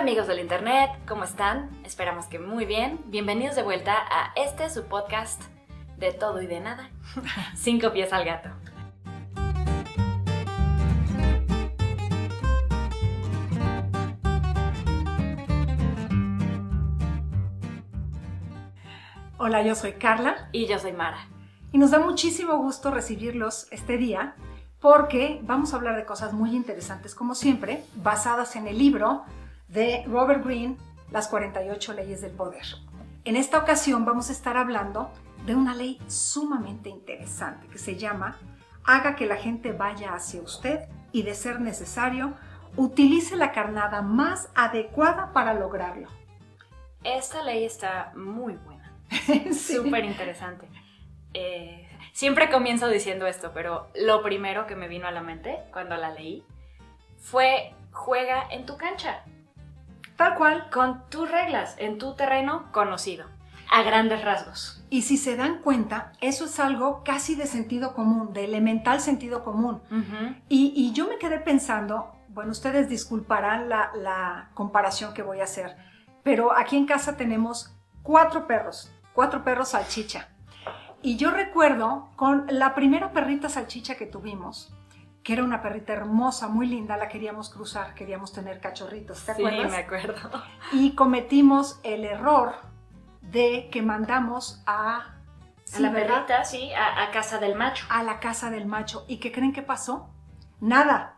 amigos del internet, ¿cómo están? Esperamos que muy bien. Bienvenidos de vuelta a su podcast de todo y de nada. 5 pies al gato. Hola, yo soy Carla. Y yo soy Mara. Y nos da muchísimo gusto recibirlos este día porque vamos a hablar de cosas muy interesantes, como siempre, basadas en el libro de Robert Greene, Las 48 leyes del poder. En esta ocasión vamos a estar hablando de una ley sumamente interesante que se llama Haga que la gente vaya hacia usted y, de ser necesario, utilice la carnada más adecuada para lograrlo. Esta ley está muy buena. Sí. Súper interesante. Siempre comienzo diciendo esto, pero lo primero que me vino a la mente cuando la leí fue: juega en tu cancha. Tal cual. Con tus reglas, en tu terreno conocido, a grandes rasgos. Y si se dan cuenta, eso es algo casi de sentido común, de elemental sentido común. Uh-huh. Y yo me quedé pensando, bueno, ustedes disculparán la comparación que voy a hacer, pero aquí en casa tenemos 4 perros salchicha. Y yo recuerdo con la primera perrita salchicha que tuvimos, que era una perrita hermosa, muy linda, la queríamos cruzar, queríamos tener cachorritos, ¿te acuerdas? Sí, me acuerdo. Y cometimos el error de que mandamos a la perrita, sí, a casa del macho. A la casa del macho. ¿Y qué creen que pasó? Nada.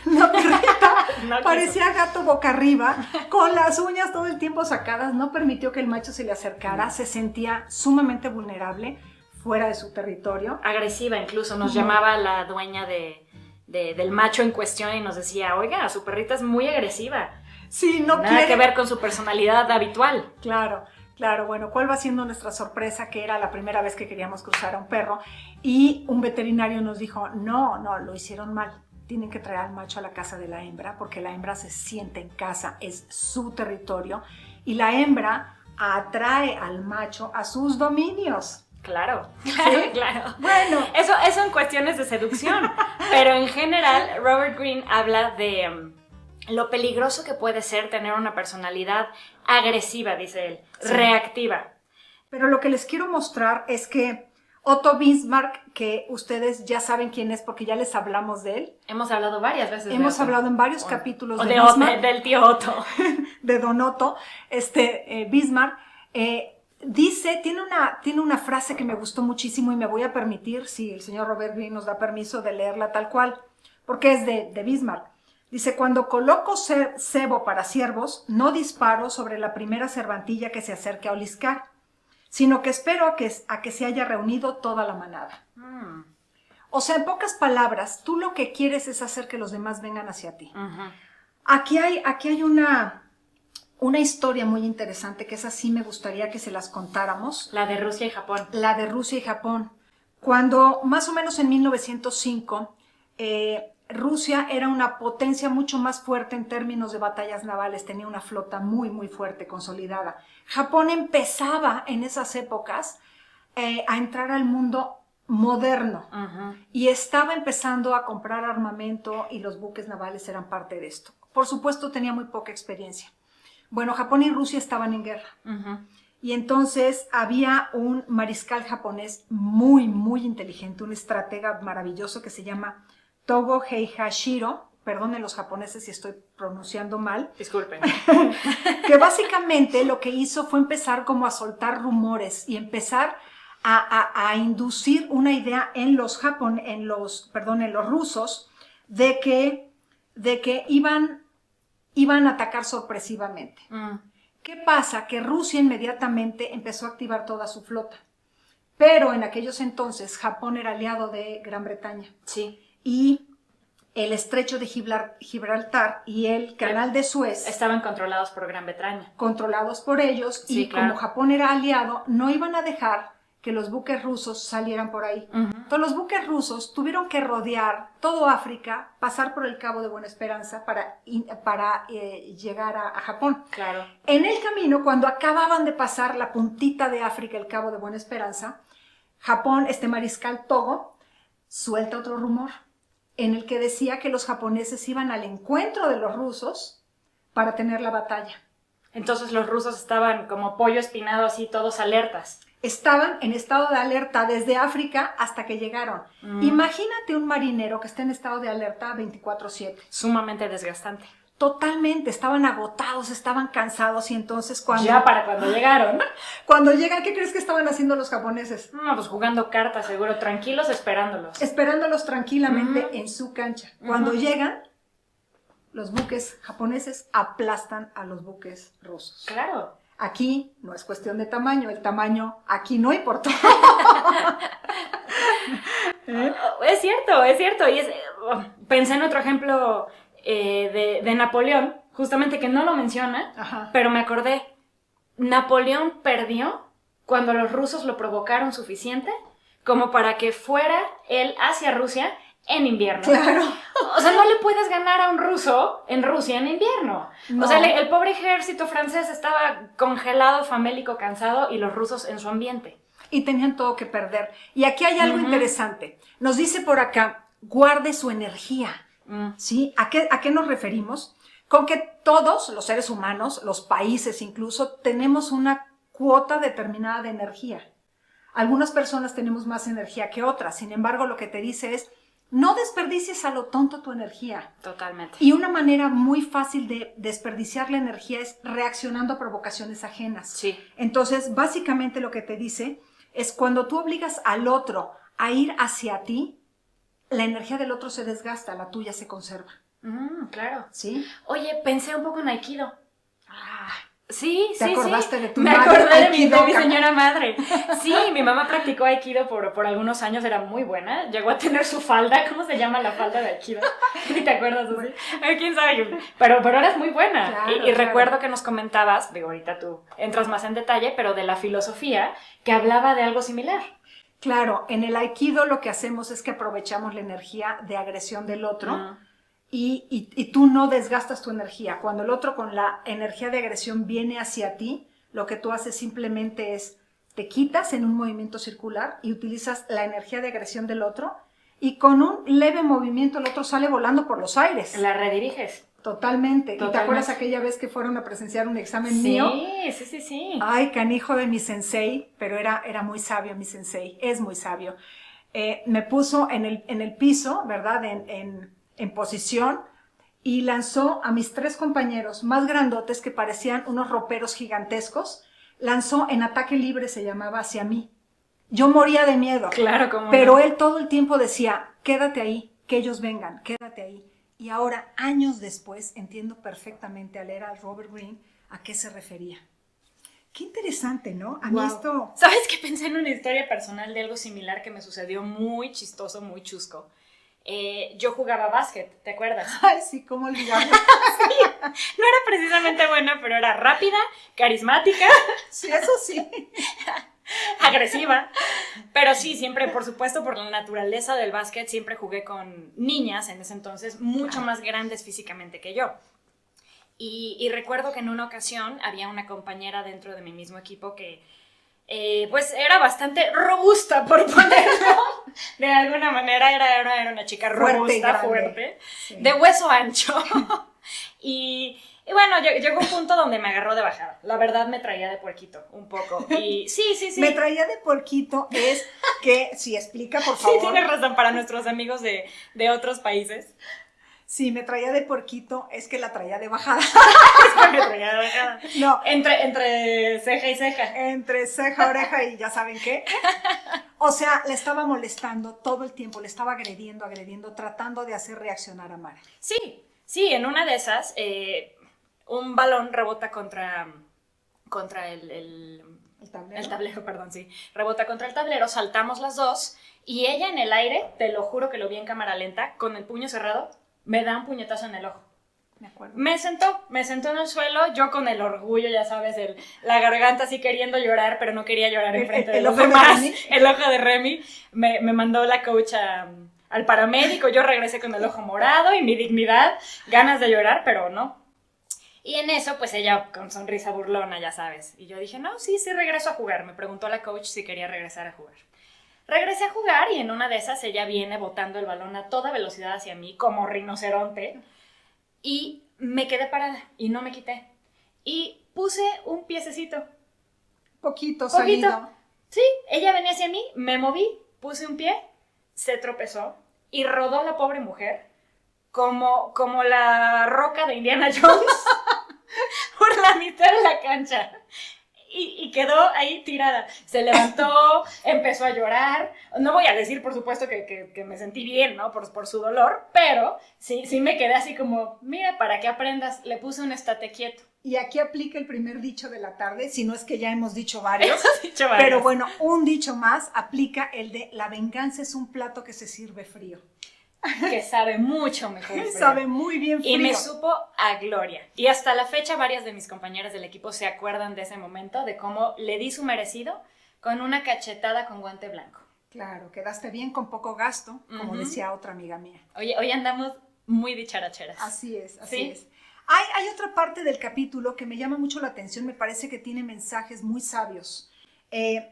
La perrita no parecía gato boca arriba, con las uñas todo el tiempo sacadas, no permitió que el macho se le acercara, se sentía sumamente vulnerable fuera de su territorio. Agresiva incluso, nos llamaba la dueña del macho en cuestión y nos decía: oiga, su perrita es muy agresiva. Sí, no Nada quiere que ver con su personalidad habitual. Claro, bueno, ¿cuál va siendo nuestra sorpresa? Que era la primera vez que queríamos cruzar a un perro y un veterinario nos dijo: no, lo hicieron mal. Tienen que traer al macho a la casa de la hembra porque la hembra se siente en casa, es su territorio y la hembra atrae al macho a sus dominios. Claro. Bueno. Eso en cuestiones de seducción, pero en general Robert Greene habla de lo peligroso que puede ser tener una personalidad agresiva, dice él, sí. Reactiva. Pero lo que les quiero mostrar es que Otto Bismarck, que ustedes ya saben quién es porque ya les hablamos de él. Hemos hablado varias veces Hemos hablado en varios capítulos de Bismarck. Del tío Otto. De Don Otto, Bismarck. Dice, tiene una frase que me gustó muchísimo y me voy a permitir, si el señor Robert Greene nos da permiso, de leerla tal cual, porque es de Bismarck. Dice: cuando coloco cebo para ciervos, no disparo sobre la primera cervantilla que se acerque a oliscar, sino que espero a que se haya reunido toda la manada. O sea, en pocas palabras, tú lo que quieres es hacer que los demás vengan hacia ti. Uh-huh. Aquí hay una historia muy interesante, que esa sí me gustaría que se las contáramos. La de Rusia y Japón. La de Rusia y Japón. Cuando, más o menos en 1905, Rusia era una potencia mucho más fuerte en términos de batallas navales, tenía una flota muy, muy fuerte, consolidada. Japón empezaba en esas épocas a entrar al mundo moderno. Uh-huh. Y estaba empezando a comprar armamento y los buques navales eran parte de esto. Por supuesto, tenía muy poca experiencia. Bueno, Japón y Rusia estaban en guerra. Uh-huh. Y entonces había un mariscal japonés muy, muy inteligente, un estratega maravilloso que se llama Togo Heihashiro, perdonen los japoneses si estoy pronunciando mal. Disculpen. Que básicamente lo que hizo fue empezar como a soltar rumores y empezar a inducir una idea en los rusos de que iban a atacar sorpresivamente. ¿Qué pasa? Que Rusia inmediatamente empezó a activar toda su flota. Pero en aquellos entonces Japón era aliado de Gran Bretaña. Sí. Y el estrecho de Gibraltar y el canal de Suez estaban controlados por Gran Bretaña. Controlados por ellos, sí, y claro, como Japón era aliado, no iban a dejar que los buques rusos salieran por ahí. Uh-huh. Entonces los buques rusos tuvieron que rodear todo África, pasar por el Cabo de Buena Esperanza para llegar a Japón. Claro. En el camino, cuando acababan de pasar la puntita de África, el Cabo de Buena Esperanza, Japón, mariscal Togo, suelta otro rumor en el que decía que los japoneses iban al encuentro de los rusos para tener la batalla. Entonces los rusos estaban como pollo espinado, así, todos alertas. Estaban en estado de alerta desde África hasta que llegaron. Imagínate un marinero que esté en estado de alerta 24/7. Sumamente desgastante. Totalmente, estaban agotados, estaban cansados y entonces cuando... Ya para cuando llegaron. Cuando llegan, ¿qué crees que estaban haciendo los japoneses? No, pues jugando cartas, seguro, tranquilos, esperándolos. Esperándolos tranquilamente en su cancha. Cuando llegan, los buques japoneses aplastan a los buques rusos. Claro. Aquí no es cuestión de tamaño, el tamaño aquí no importó. Es cierto. Y pensé en otro ejemplo de Napoleón, justamente que no lo menciona, Ajá. pero me acordé. Napoleón perdió cuando los rusos lo provocaron suficiente como para que fuera él hacia Rusia en invierno. Claro. O sea, no le puedes ganar a un ruso en Rusia en invierno. No. O sea, el pobre ejército francés estaba congelado, famélico, cansado, y los rusos en su ambiente. Y tenían todo que perder. Y aquí hay algo interesante. Nos dice por acá, guarde su energía. ¿Sí? ¿A qué nos referimos? Con que todos los seres humanos, los países incluso, tenemos una cuota determinada de energía. Algunas personas tenemos más energía que otras. Sin embargo, lo que te dice es, no desperdicies a lo tonto tu energía. Totalmente. Y una manera muy fácil de desperdiciar la energía es reaccionando a provocaciones ajenas. Sí. Entonces, básicamente lo que te dice es cuando tú obligas al otro a ir hacia ti, la energía del otro se desgasta, la tuya se conserva. Claro. ¿Sí? Oye, pensé un poco en Aikido. Ah, Sí, ¿te acordaste de tu Me madre acordé de mi aikidoka? señora madre. Sí, mi mamá practicó Aikido por algunos años, era muy buena. Llegó a tener su falda. ¿Cómo se llama la falda de Aikido? ¿Ni te acuerdas así? Ay, quién sabe. Pero eras muy buena. Claro, y claro. recuerdo que nos comentabas, digo, ahorita tú entras más en detalle, pero de la filosofía que hablaba de algo similar. Claro, en el Aikido lo que hacemos es que aprovechamos la energía de agresión del otro. Y tú no desgastas tu energía. Cuando el otro con la energía de agresión viene hacia ti, lo que tú haces simplemente es te quitas en un movimiento circular y utilizas la energía de agresión del otro y con un leve movimiento el otro sale volando por los aires. La rediriges. Totalmente. ¿Y te acuerdas aquella vez que fueron a presenciar un examen mío? Sí. Ay, canijo de mi sensei, pero era muy sabio mi sensei, es muy sabio. Me puso en el piso, ¿verdad? En posición y lanzó a mis 3 compañeros más grandotes que parecían unos roperos gigantescos, lanzó en ataque libre, se llamaba, hacia mí. Yo moría de miedo. Claro, como pero no. él todo el tiempo decía, quédate ahí, que ellos vengan, quédate ahí. Y ahora, años después, entiendo perfectamente al leer a Robert Greene a qué se refería. Qué interesante, ¿no? A mí esto... ¿Sabes qué? Pensé en una historia personal de algo similar que me sucedió muy chistoso, muy chusco. Yo jugaba básquet, ¿te acuerdas? Ay, sí, ¿cómo olvidarlo? Sí, no era precisamente buena, pero era rápida, carismática. Sí, eso sí. Agresiva. Pero sí, siempre, por supuesto, por la naturaleza del básquet, siempre jugué con niñas en ese entonces, mucho más grandes físicamente que yo. Y recuerdo que en una ocasión había una compañera dentro de mi mismo equipo que pues era bastante robusta, por ponerlo de alguna manera. Era una chica robusta, fuerte, sí, de hueso ancho. Y bueno, llegó un punto donde me agarró de bajada. La verdad me traía de puerquito, un poco. Y sí. Me traía de puerquito es que, sí, explica, por favor. Sí, tienes razón, para nuestros amigos de otros países. Sí, me traía de puerquito, es que la traía de bajada. Es que me traía de bajada. No. Entre ceja y ceja. Entre ceja, oreja y ya saben qué. O sea, le estaba molestando todo el tiempo, le estaba agrediendo, tratando de hacer reaccionar a Mara. Sí, en una de esas, un balón rebota contra el tablero, perdón, sí. Rebota contra el tablero, saltamos las dos y ella en el aire, te lo juro que lo vi en cámara lenta, con el puño cerrado, me da un puñetazo en el ojo. Me acuerdo. Me sentó en el suelo, yo con el orgullo, ya sabes, la garganta así queriendo llorar, pero no quería llorar enfrente de los demás. El ojo de Remy. Me mandó la coach al paramédico, yo regresé con el ojo morado y mi dignidad, ganas de llorar, pero no. Y en eso, pues ella con sonrisa burlona, ya sabes. Y yo dije, no, sí, regreso a jugar. Me preguntó la coach si quería regresar a jugar. Regresé a jugar y en una de esas ella viene botando el balón a toda velocidad hacia mí, como rinoceronte. Y me quedé parada y no me quité. Y puse un piececito. Poquito salido. Sí, ella venía hacia mí, me moví, puse un pie, se tropezó y rodó la pobre mujer como la roca de Indiana Jones por la mitad de la cancha. Y quedó ahí tirada. Se levantó, empezó a llorar. No voy a decir, por supuesto, que me sentí bien, ¿no? Por su dolor, pero sí me quedé así como, mira, para que aprendas, le puse un estate quieto. Y aquí aplica el primer dicho de la tarde, si no es que ya hemos dicho varios. Dicho varios. Pero bueno, un dicho más aplica el de la venganza es un plato que se sirve frío. Que sabe mucho mejor frío. Sabe muy bien frío. Y me supo a gloria. Y hasta la fecha varias de mis compañeras del equipo se acuerdan de ese momento, de cómo le di su merecido con una cachetada con guante blanco. Claro, quedaste bien con poco gasto, como decía otra amiga mía. Oye, hoy andamos muy dicharacheras. Así es, así ¿Sí? es. Hay otra parte del capítulo que me llama mucho la atención, me parece que tiene mensajes muy sabios.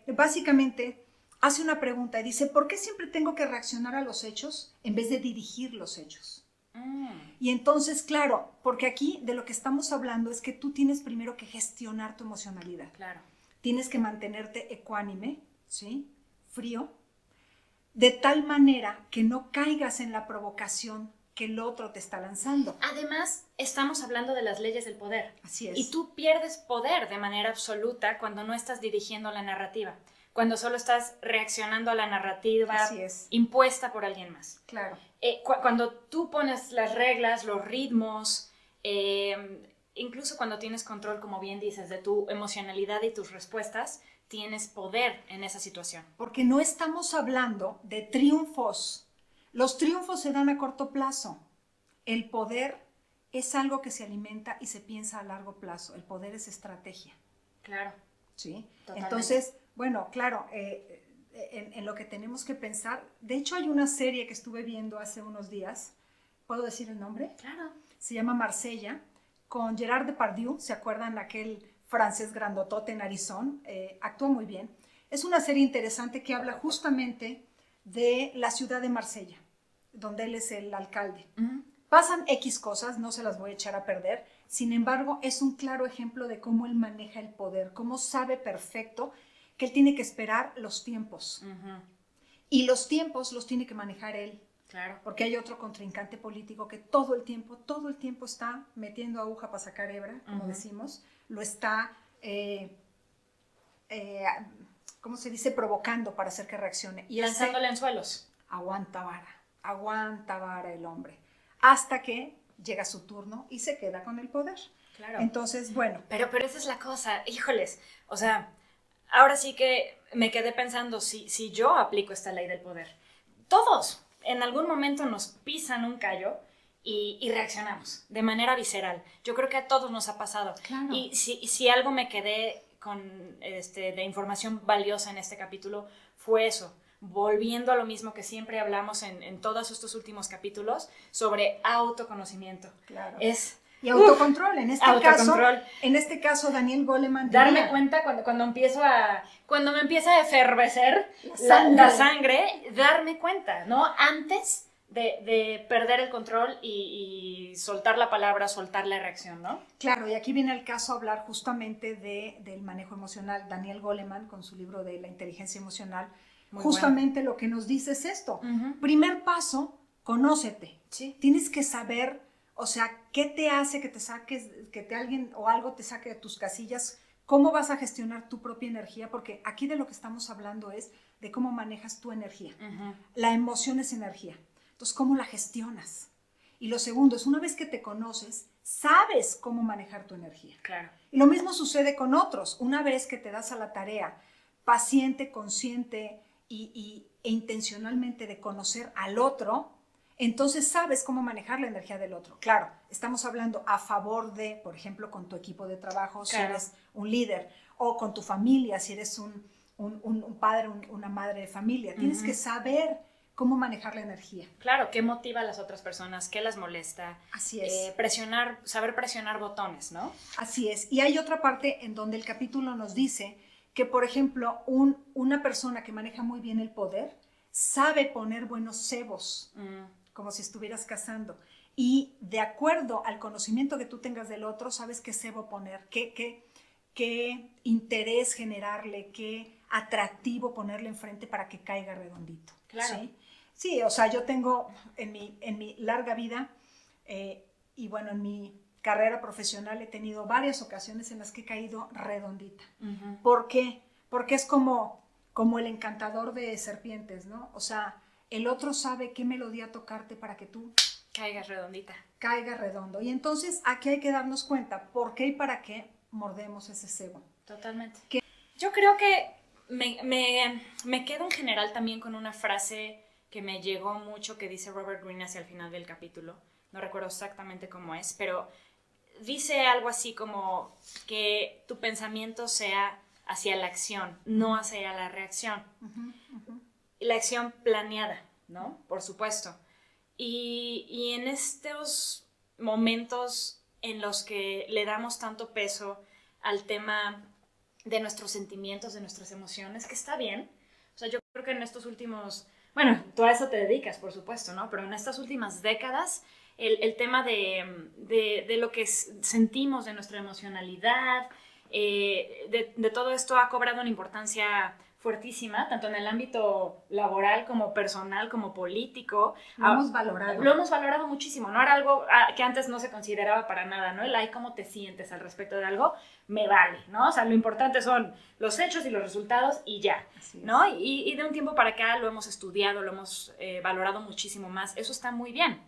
Básicamente hace una pregunta y dice, ¿por qué siempre tengo que reaccionar a los hechos en vez de dirigir los hechos? Y entonces, claro, porque aquí de lo que estamos hablando es que tú tienes primero que gestionar tu emocionalidad. Claro. Tienes que mantenerte ecuánime, ¿sí? Frío, de tal manera que no caigas en la provocación que el otro te está lanzando. Además, estamos hablando de las leyes del poder. Así es. Y tú pierdes poder de manera absoluta cuando no estás dirigiendo la narrativa, cuando solo estás reaccionando a la narrativa impuesta por alguien más. Claro. Cuando tú pones las reglas, los ritmos, incluso cuando tienes control, como bien dices, de tu emocionalidad y tus respuestas, tienes poder en esa situación. Porque no estamos hablando de triunfos. Los triunfos se dan a corto plazo. El poder es algo que se alimenta y se piensa a largo plazo. El poder es estrategia. Claro. ¿Sí? Totalmente. Entonces, bueno, claro, en lo que tenemos que pensar, de hecho hay una serie que estuve viendo hace unos días, ¿puedo decir el nombre? Claro. Se llama Marsella, con Gerard Depardieu, ¿se acuerdan? Aquel francés grandotote en Arizona, actuó muy bien. Es una serie interesante que habla justamente de la ciudad de Marsella, donde él es el alcalde. Pasan X cosas, no se las voy a echar a perder, sin embargo, es un claro ejemplo de cómo él maneja el poder, cómo sabe perfecto que él tiene que esperar los tiempos. Y los tiempos los tiene que manejar él. Claro. Porque hay otro contrincante político que todo el tiempo está metiendo aguja para sacar hebra, como decimos, lo está, ¿cómo se dice? Provocando para hacer que reaccione. Y lanzándole anzuelos. Aguanta vara el hombre, hasta que llega su turno y se queda con el poder. Claro. Entonces, bueno. Pero esa es la cosa, híjoles, o sea, ahora sí que me quedé pensando si yo aplico esta ley del poder. Todos en algún momento nos pisan un callo y reaccionamos de manera visceral. Yo creo que a todos nos ha pasado. Claro. Y si algo me quedé con de información valiosa en este capítulo fue eso. Volviendo a lo mismo que siempre hablamos en todos estos últimos capítulos sobre autoconocimiento. Claro. Y autocontrol. En autocontrol. Este caso, Daniel Goleman. Darme cuenta cuando me empieza a efervecer la sangre, darme cuenta, ¿no? Antes de perder el control y soltar la palabra, soltar la reacción, ¿no? Claro, y aquí viene el caso a hablar justamente del manejo emocional. Daniel Goleman, con su libro de la inteligencia emocional, justamente lo que nos dice es esto. Primer paso, conócete. Sí. Tienes que saber, o sea, qué te hace que te saques, alguien o algo te saque de tus casillas, cómo vas a gestionar tu propia energía, porque aquí de lo que estamos hablando es de cómo manejas tu energía. La emoción es energía. Entonces, ¿cómo la gestionas? Y lo segundo es, una vez que te conoces, sabes cómo manejar tu energía. Claro. Y lo mismo sucede con otros. Una vez que te das a la tarea paciente, consciente e intencionalmente de conocer al otro, entonces sabes cómo manejar la energía del otro. Claro, estamos hablando a favor de, por ejemplo, con tu equipo de trabajo, si eres un líder, o con tu familia, si eres un padre, una madre de familia. Tienes que saber cómo manejar la energía. Claro, qué motiva a las otras personas, qué las molesta. Así es. Saber presionar botones, ¿no? Así es. Y hay otra parte en donde el capítulo nos dice que, por ejemplo, una persona que maneja muy bien el poder sabe poner buenos cebos, como si estuvieras cazando. y de acuerdo al conocimiento que tú tengas del otro, sabes qué cebo poner, qué interés generarle, qué atractivo ponerle enfrente para que caiga redondito. Claro. ¿Sí? Sí, o sea, yo tengo en mi larga vida y bueno, en mi carrera profesional he tenido varias ocasiones en las que he caído redondita. Uh-huh. ¿Por qué? Porque es como el encantador de serpientes, ¿no? O sea, el otro sabe qué melodía tocarte para que tú caigas redondita. Caiga redondo. Y entonces aquí hay que darnos cuenta por qué y para qué mordemos ese cebo. Totalmente. Yo creo que me quedo en general también con una frase que me llegó mucho que dice Robert Greene hacia el final del capítulo. No recuerdo exactamente cómo es, pero dice algo así como que tu pensamiento sea hacia la acción, no hacia la reacción. La acción planeada, ¿no? Por supuesto. Y en estos momentos en los que le damos tanto peso al tema de nuestros sentimientos, de nuestras emociones, que está bien. O sea, yo creo que en estos últimos... Bueno, tú a eso te dedicas, por supuesto, ¿no? Pero en estas últimas décadas, el tema de lo que sentimos, de nuestra emocionalidad, de todo esto ha cobrado una importancia fuertísima, tanto en el ámbito laboral como personal, como político. Lo hemos valorado. Lo hemos valorado muchísimo, ¿no? Era algo que antes no se consideraba para nada, ¿no? El, ay, ¿cómo te sientes al respecto de algo? Me vale, ¿no? O sea, lo importante son los hechos y los resultados y ya, ¿no? Y de un tiempo para acá lo hemos estudiado, lo hemos valorado muchísimo más. Eso está muy bien.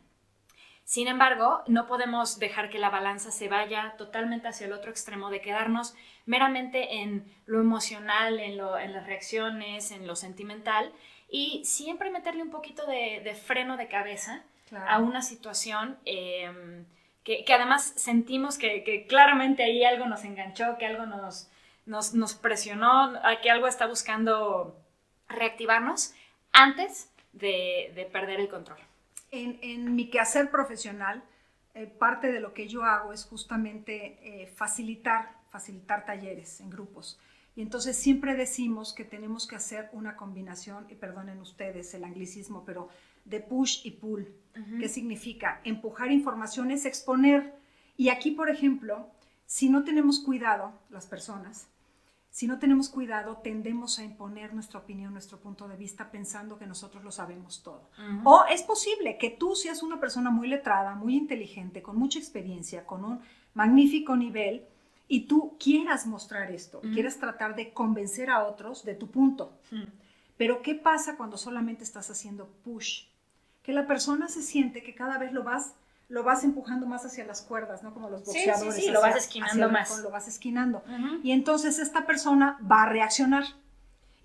Sin embargo, no podemos dejar que la balanza se vaya totalmente hacia el otro extremo de quedarnos meramente en lo emocional, en las reacciones, en lo sentimental y siempre meterle un poquito de freno de cabeza a una situación que además sentimos que claramente ahí algo nos enganchó, que algo nos presionó, que algo está buscando reactivarnos antes de perder el control. En mi quehacer profesional, parte de lo que yo hago es justamente facilitar talleres en grupos. Y entonces siempre decimos que tenemos que hacer una combinación, y perdonen ustedes el anglicismo, pero de push y pull. Uh-huh. ¿Qué significa? Empujar información es exponer. Y aquí, por ejemplo, si no tenemos cuidado, las personas, si no tenemos cuidado, tendemos a imponer nuestra opinión, nuestro punto de vista, pensando que nosotros lo sabemos todo. Uh-huh. O es posible que tú seas una persona muy letrada, muy inteligente, con mucha experiencia, con un magnífico nivel, y tú quieras mostrar esto, uh-huh. quieras tratar de convencer a otros de tu punto. Uh-huh. Pero ¿qué pasa cuando solamente estás haciendo push? Que la persona se siente que cada vez lo vas empujando más hacia las cuerdas, ¿no? Como los boxeadores. Sí, lo vas esquinando más. Lo vas esquinando. Uh-huh. Y entonces esta persona va a reaccionar.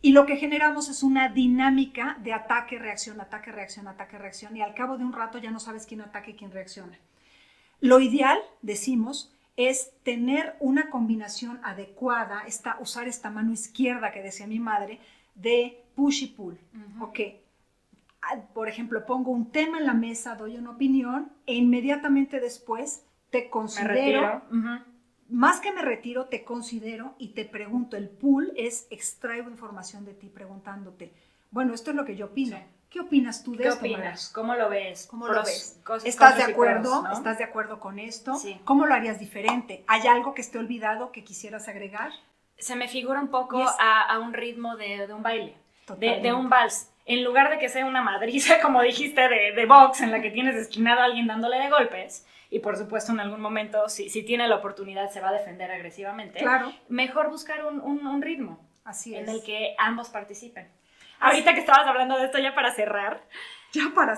Y lo que generamos es una dinámica de ataque, reacción, ataque, reacción, ataque, reacción. Y al cabo de un rato ya no sabes quién ataca y quién reacciona. Lo ideal, decimos, es tener una combinación adecuada, usar esta mano izquierda que decía mi madre, de push y pull. Uh-huh. Ok. Por ejemplo, pongo un tema en la mesa, doy una opinión e inmediatamente después te considero, uh-huh. más que me retiro, te considero y te pregunto. El pull es extraigo información de ti preguntándote, bueno, esto es lo que yo opino. Sí. ¿Qué opinas tú de esto? ¿Qué opinas? ¿Cómo lo ves? ¿Cómo lo ves? ¿Estás de acuerdo? ¿No? ¿Estás de acuerdo con esto? Sí. ¿Cómo lo harías diferente? ¿Hay algo que esté olvidado que quisieras agregar? Se me figura un poco a un ritmo de un baile, de un vals. En lugar de que sea una madriza, como dijiste, de box, en la que tienes esquinado a alguien dándole de golpes, y por supuesto en algún momento, si tiene la oportunidad, se va a defender agresivamente, claro. Mejor buscar un ritmo. Así es. En el que ambos participen. Ahorita que estabas hablando de esto, ya para cerrar,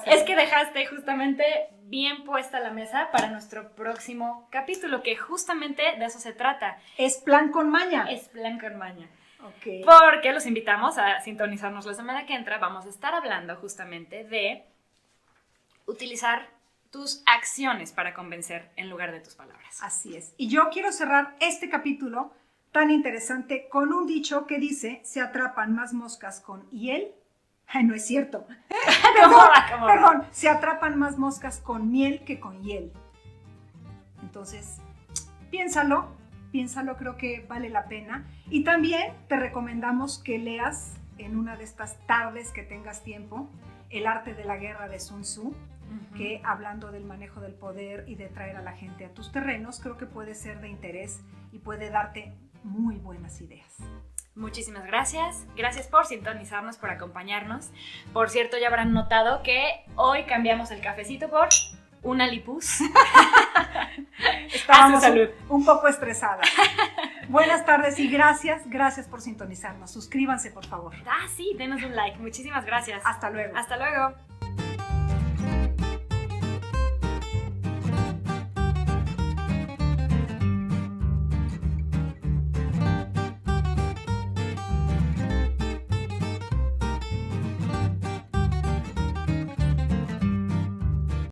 es que dejaste justamente bien puesta la mesa para nuestro próximo capítulo, que justamente de eso se trata. Es plan con maña. Es plan con maña. Okay. Porque los invitamos a sintonizarnos la semana que entra. Vamos a estar hablando justamente de utilizar tus acciones para convencer en lugar de tus palabras. Así es. Y yo quiero cerrar este capítulo tan interesante con un dicho que dice: se atrapan más moscas con hiel. Ay, no es cierto. Perdón, se atrapan más moscas con miel que con hiel. Entonces, piénsalo, creo que vale la pena. Y también te recomendamos que leas en una de estas tardes que tengas tiempo El arte de la guerra de Sun Tzu. que hablando del manejo del poder y de traer a la gente a tus terrenos, creo que puede ser de interés y puede darte muy buenas ideas. Muchísimas gracias. Gracias por sintonizarnos, por acompañarnos. Por cierto, ya habrán notado que hoy cambiamos el cafecito por una lipus. Estábamos un poco estresadas. Buenas tardes y gracias por sintonizarnos. Suscríbanse, por favor. Sí, denos un like. Muchísimas gracias. Hasta luego. Hasta luego.